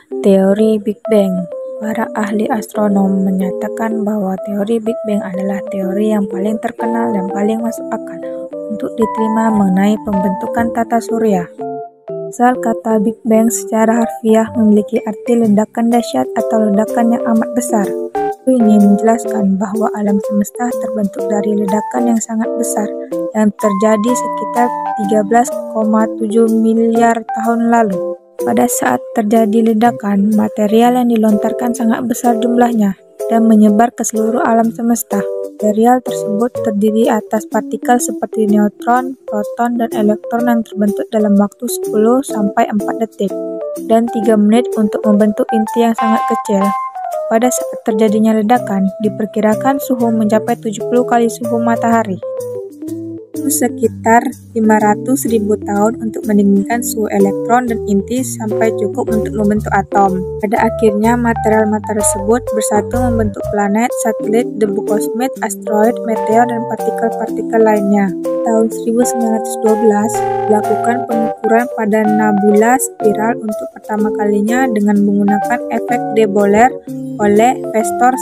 Teori Big Bang. Para ahli astronom menyatakan bahwa teori Big Bang adalah teori yang paling terkenal dan paling masuk akal untuk diterima mengenai pembentukan tata surya. Asal kata Big Bang secara harfiah memiliki arti ledakan dahsyat atau ledakan yang amat besar. Ini menjelaskan bahwa alam semesta terbentuk dari ledakan yang sangat besar yang terjadi sekitar 13,7 miliar tahun lalu. Pada saat terjadi ledakan, material yang dilontarkan sangat besar jumlahnya dan menyebar ke seluruh alam semesta. Material tersebut terdiri atas partikel seperti neutron, proton, dan elektron yang terbentuk dalam waktu 10-4 detik dan 3 menit untuk membentuk inti yang sangat kecil. Pada saat terjadinya ledakan, diperkirakan suhu mencapai 70 kali suhu matahari. Sekitar 500.000 tahun untuk mendinginkan suhu elektron dan inti sampai cukup untuk membentuk atom. Pada akhirnya, material-material tersebut bersatu membentuk planet, satelit, debu kosmik, asteroid, meteor, dan partikel-partikel lainnya. Tahun 1912, dilakukan pengukuran pada nebula spiral untuk pertama kalinya dengan menggunakan efek de Boller oleh Festor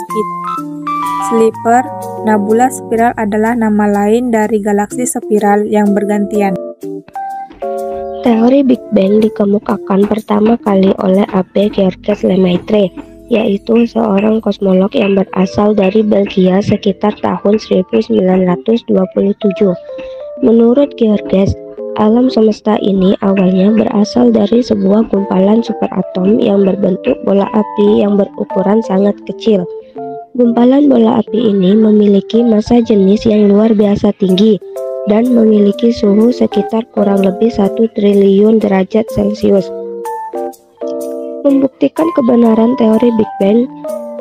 Slipher. Nebula spiral adalah nama lain dari galaksi spiral yang bergantian. Teori Big Bang dikemukakan pertama kali oleh Abbé Georges Lemaitre, yaitu seorang kosmolog yang berasal dari Belgia sekitar tahun 1927. Menurut Georges, alam semesta ini awalnya berasal dari sebuah gumpalan superatom yang berbentuk bola api yang berukuran sangat kecil. Gumpalan bola api ini memiliki massa jenis yang luar biasa tinggi dan memiliki suhu sekitar kurang lebih 1 triliun derajat Celcius. Membuktikan kebenaran teori Big Bang,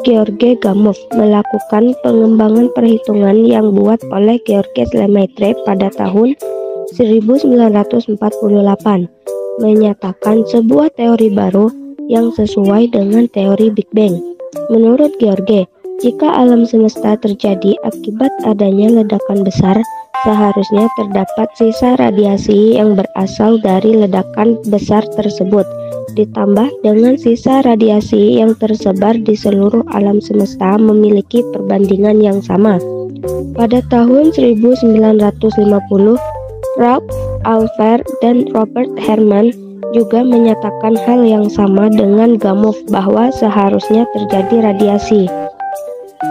Georges Gamow melakukan pengembangan perhitungan yang buat oleh Georges Lemaitre pada tahun 1948, menyatakan sebuah teori baru yang sesuai dengan teori Big Bang. Menurut Georges, jika alam semesta terjadi akibat adanya ledakan besar, seharusnya terdapat sisa radiasi yang berasal dari ledakan besar tersebut, ditambah dengan sisa radiasi yang tersebar di seluruh alam semesta memiliki perbandingan yang sama. Pada tahun 1950, Ralph Alpher dan Robert Herman juga menyatakan hal yang sama dengan Gamow bahwa seharusnya terjadi radiasi.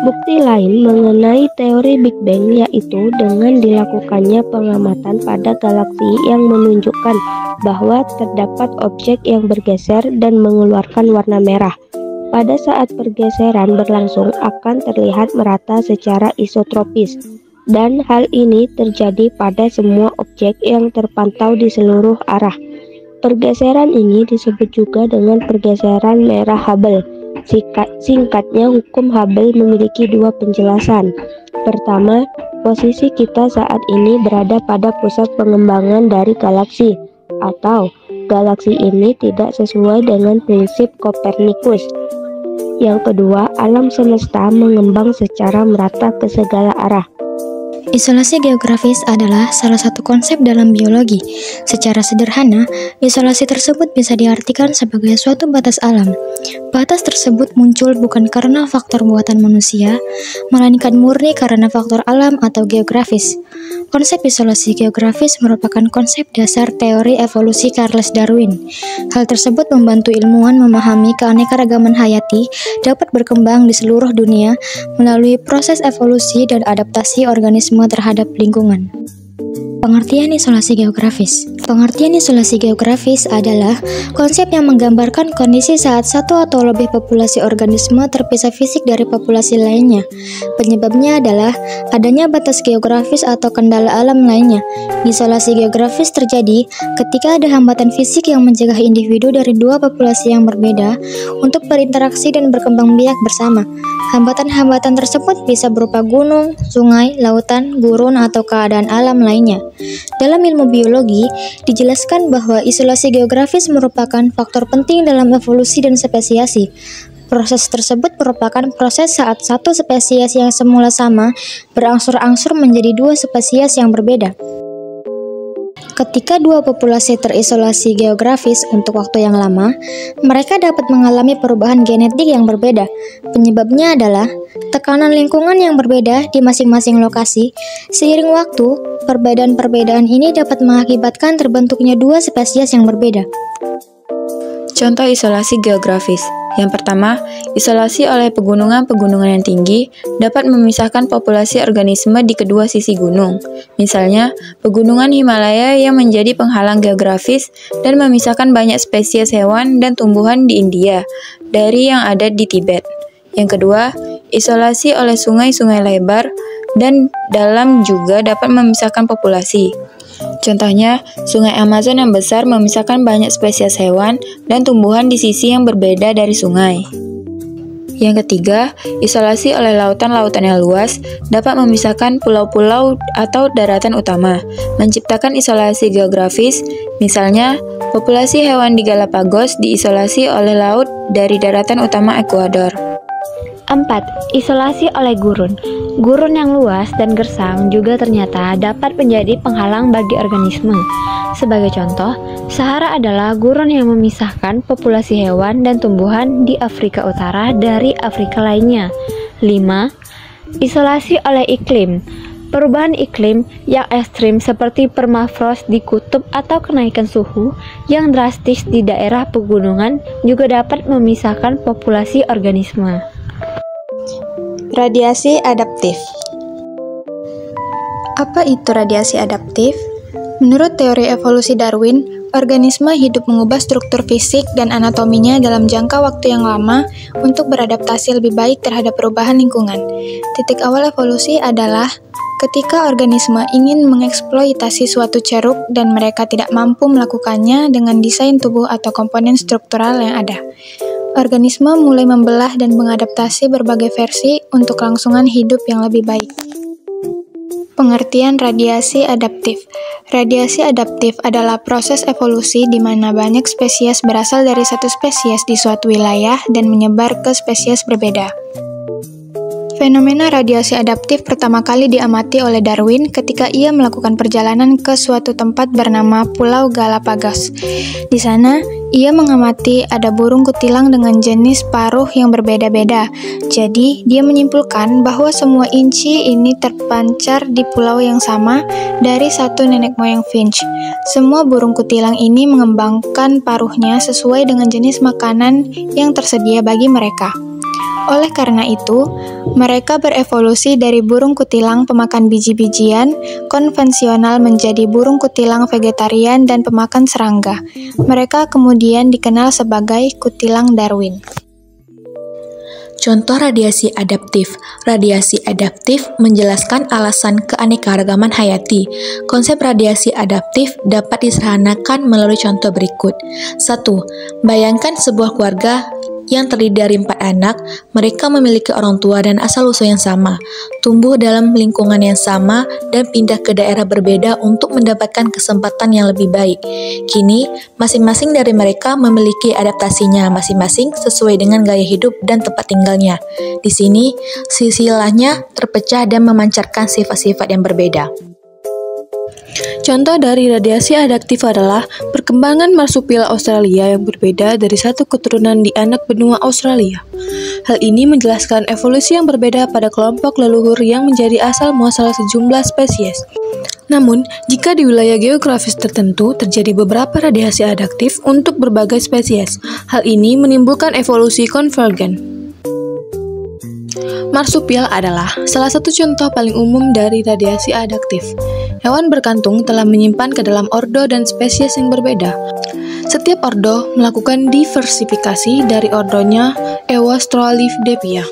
Bukti lain mengenai teori Big Bang yaitu dengan dilakukannya pengamatan pada galaksi yang menunjukkan bahwa terdapat objek yang bergeser dan mengeluarkan warna merah. Pada saat pergeseran berlangsung akan terlihat merata secara isotropis, dan hal ini terjadi pada semua objek yang terpantau di seluruh arah. Pergeseran ini disebut juga dengan pergeseran merah Hubble. Singkatnya, hukum Hubble memiliki dua penjelasan. Pertama, posisi kita saat ini berada pada pusat pengembangan dari galaksi, atau galaksi ini tidak sesuai dengan prinsip Kopernikus. Yang kedua, alam semesta mengembang secara merata ke segala arah. Isolasi geografis adalah salah satu konsep dalam biologi. Secara sederhana, isolasi tersebut bisa diartikan sebagai suatu batas alam. Batas tersebut muncul bukan karena faktor buatan manusia, melainkan murni karena faktor alam atau geografis. Konsep isolasi geografis merupakan konsep dasar teori evolusi Charles Darwin. Hal tersebut membantu ilmuwan memahami keanekaragaman hayati dapat berkembang di seluruh dunia melalui proses evolusi dan adaptasi organisme terhadap lingkungan. Pengertian isolasi geografis. Pengertian isolasi geografis adalah konsep yang menggambarkan kondisi saat satu atau lebih populasi organisme terpisah fisik dari populasi lainnya. Penyebabnya adalah adanya batas geografis atau kendala alam lainnya. Isolasi geografis terjadi ketika ada hambatan fisik yang mencegah individu dari dua populasi yang berbeda untuk berinteraksi dan berkembang biak bersama. Hambatan-hambatan tersebut bisa berupa gunung, sungai, lautan, gurun, atau keadaan alam lainnya. Dalam ilmu biologi, dijelaskan bahwa isolasi geografis merupakan faktor penting dalam evolusi dan spesiasi. Proses tersebut merupakan proses saat satu spesies yang semula sama berangsur-angsur menjadi dua spesies yang berbeda. Ketika dua populasi terisolasi geografis untuk waktu yang lama, mereka dapat mengalami perubahan genetik yang berbeda. Penyebabnya adalah tekanan lingkungan yang berbeda di masing-masing lokasi. Seiring waktu, perbedaan-perbedaan ini dapat mengakibatkan terbentuknya dua spesies yang berbeda. Contoh isolasi geografis. Yang pertama, isolasi oleh pegunungan-pegunungan yang tinggi dapat memisahkan populasi organisme di kedua sisi gunung. Misalnya, pegunungan Himalaya yang menjadi penghalang geografis dan memisahkan banyak spesies hewan dan tumbuhan di India dari yang ada di Tibet. Yang kedua, isolasi oleh sungai-sungai lebar dan dalam juga dapat memisahkan populasi. Contohnya, sungai Amazon yang besar memisahkan banyak spesies hewan dan tumbuhan di sisi yang berbeda dari sungai. Yang ketiga, isolasi oleh lautan-lautan yang luas dapat memisahkan pulau-pulau atau daratan utama, menciptakan isolasi geografis. Misalnya, populasi hewan di Galapagos diisolasi oleh laut dari daratan utama Ekuador. 4. Isolasi oleh gurun. Gurun yang luas dan gersang juga ternyata dapat menjadi penghalang bagi organisme. Sebagai contoh, Sahara adalah gurun yang memisahkan populasi hewan dan tumbuhan di Afrika Utara dari Afrika lainnya. 5. Isolasi oleh iklim. Perubahan iklim yang ekstrim seperti permafrost di kutub atau kenaikan suhu yang drastis di daerah pegunungan juga dapat memisahkan populasi organisme. Radiasi adaptif. Apa itu radiasi adaptif? Menurut teori evolusi Darwin, organisme hidup mengubah struktur fisik dan anatominya dalam jangka waktu yang lama untuk beradaptasi lebih baik terhadap perubahan lingkungan. Titik awal evolusi adalah ketika organisme ingin mengeksploitasi suatu ceruk dan mereka tidak mampu melakukannya dengan desain tubuh atau komponen struktural yang ada. Organisme mulai membelah dan mengadaptasi berbagai versi untuk kelangsungan hidup yang lebih baik. Pengertian radiasi adaptif. Radiasi adaptif adalah proses evolusi di mana banyak spesies berasal dari satu spesies di suatu wilayah dan menyebar ke spesies berbeda. Fenomena radiasi adaptif pertama kali diamati oleh Darwin ketika ia melakukan perjalanan ke suatu tempat bernama Pulau Galapagos. Di sana, ia mengamati ada burung kutilang dengan jenis paruh yang berbeda-beda. Jadi, dia menyimpulkan bahwa semua inci ini terpancar di pulau yang sama dari satu nenek moyang finch. Semua burung kutilang ini mengembangkan paruhnya sesuai dengan jenis makanan yang tersedia bagi mereka. Oleh karena itu, mereka berevolusi dari burung kutilang pemakan biji-bijian konvensional menjadi burung kutilang vegetarian dan pemakan serangga. Mereka kemudian dikenal sebagai kutilang Darwin. Contoh radiasi adaptif. Radiasi adaptif menjelaskan alasan keanekaragaman hayati. Konsep radiasi adaptif dapat disederhanakan melalui contoh berikut. 1. Bayangkan sebuah keluarga yang terdiri dari 4 anak, mereka memiliki orang tua dan asal-usul yang sama, tumbuh dalam lingkungan yang sama, dan pindah ke daerah berbeda untuk mendapatkan kesempatan yang lebih baik. Kini, masing-masing dari mereka memiliki adaptasinya masing-masing sesuai dengan gaya hidup dan tempat tinggalnya. Di sini, silsilahnya terpecah dan memancarkan sifat-sifat yang berbeda. Contoh dari radiasi adaptif adalah perkembangan marsupial Australia yang berbeda dari satu keturunan di anak benua Australia. Hal ini menjelaskan evolusi yang berbeda pada kelompok leluhur yang menjadi asal-muasal sejumlah spesies. Namun, jika di wilayah geografis tertentu terjadi beberapa radiasi adaptif untuk berbagai spesies, hal ini menimbulkan evolusi konvergen. Marsupial adalah salah satu contoh paling umum dari radiasi adaptif. Hewan berkantung telah menyimpan ke dalam ordo dan spesies yang berbeda. Setiap ordo melakukan diversifikasi dari ordonya Eostrolipidepia.